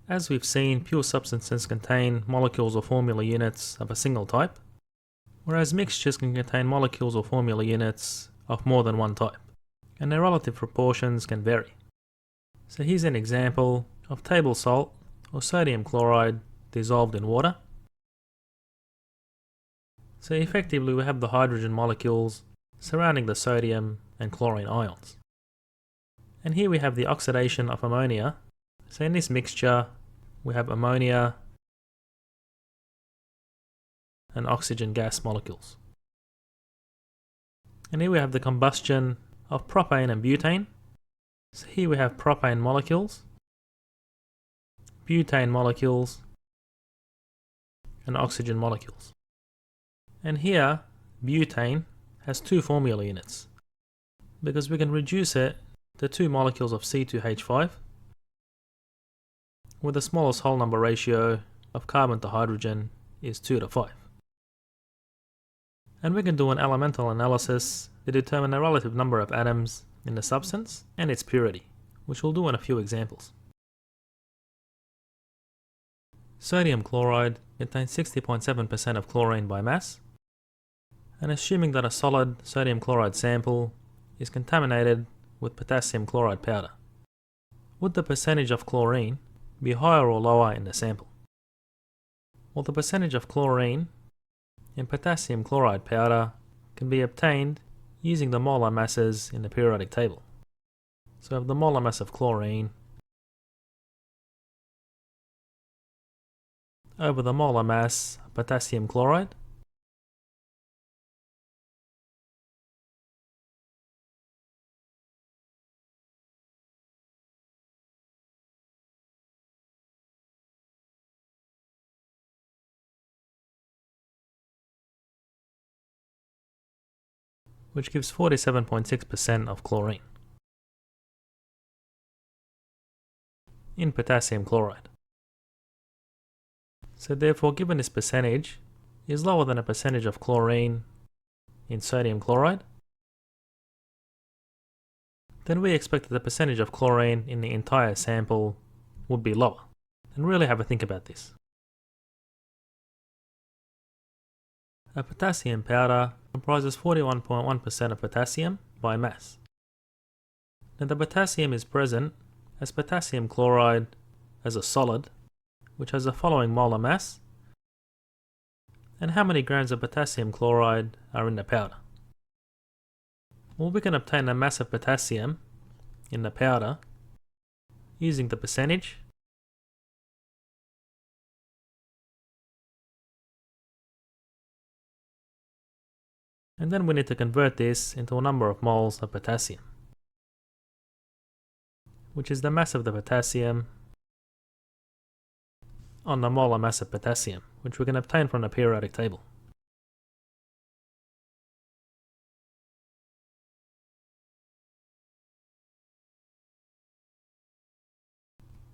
As we've seen, pure substances contain molecules or formula units of a single type, whereas mixtures can contain molecules or formula units of more than one type, and their relative proportions can vary. So here's an example of table salt or sodium chloride dissolved in water. So effectively we have the hydrogen molecules surrounding the sodium and chlorine ions. And here we have the oxidation of ammonia. So in this mixture we have ammonia and oxygen gas molecules. And here we have the combustion of propane and butane. So here we have propane molecules, butane molecules, and oxygen molecules. And here, butane has two formula units, because we can reduce it to two molecules of C2H5 where the smallest whole number ratio of carbon to hydrogen is 2 to 5. And we can do an elemental analysis to determine the relative number of atoms in the substance and its purity, which we'll do in a few examples. Sodium chloride contains 60.7% of chlorine by mass, and assuming that a solid sodium chloride sample is contaminated with potassium chloride powder, would the percentage of chlorine be higher or lower in the sample? Well, the percentage of chlorine in potassium chloride powder can be obtained using the molar masses in the periodic table. So we have the molar mass of chlorine over the molar mass of potassium chloride, which gives 47.6% of chlorine in potassium chloride. So therefore, given this percentage is lower than a percentage of chlorine in sodium chloride, then we expect that the percentage of chlorine in the entire sample would be lower. And really have a think about this. A potassium powder comprises 41.1% of potassium by mass. Now the potassium is present as potassium chloride as a solid, which has the following molar mass. And how many grams of potassium chloride are in the powder? Well, we can obtain the mass of potassium in the powder using the percentage and then we need to convert this into a number of moles of potassium, which is the mass of the potassium on the molar mass of potassium, which we can obtain from the periodic table.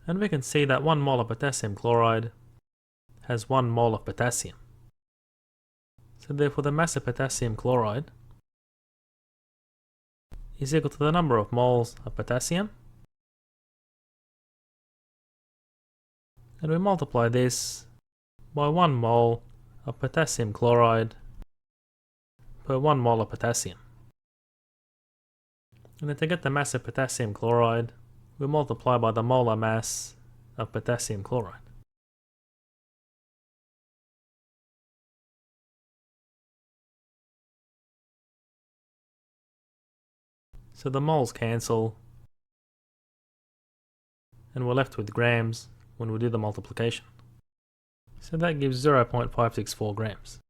And we can see that 1 mole of potassium chloride has 1 mole of potassium. So therefore the mass of potassium chloride is equal to the number of moles of potassium, and we multiply this by 1 mole of potassium chloride per 1 mole of potassium. And then to get the mass of potassium chloride, we multiply by the molar mass of potassium chloride. So the moles cancel, and we're left with grams when we do the multiplication. So that gives 0.564 grams.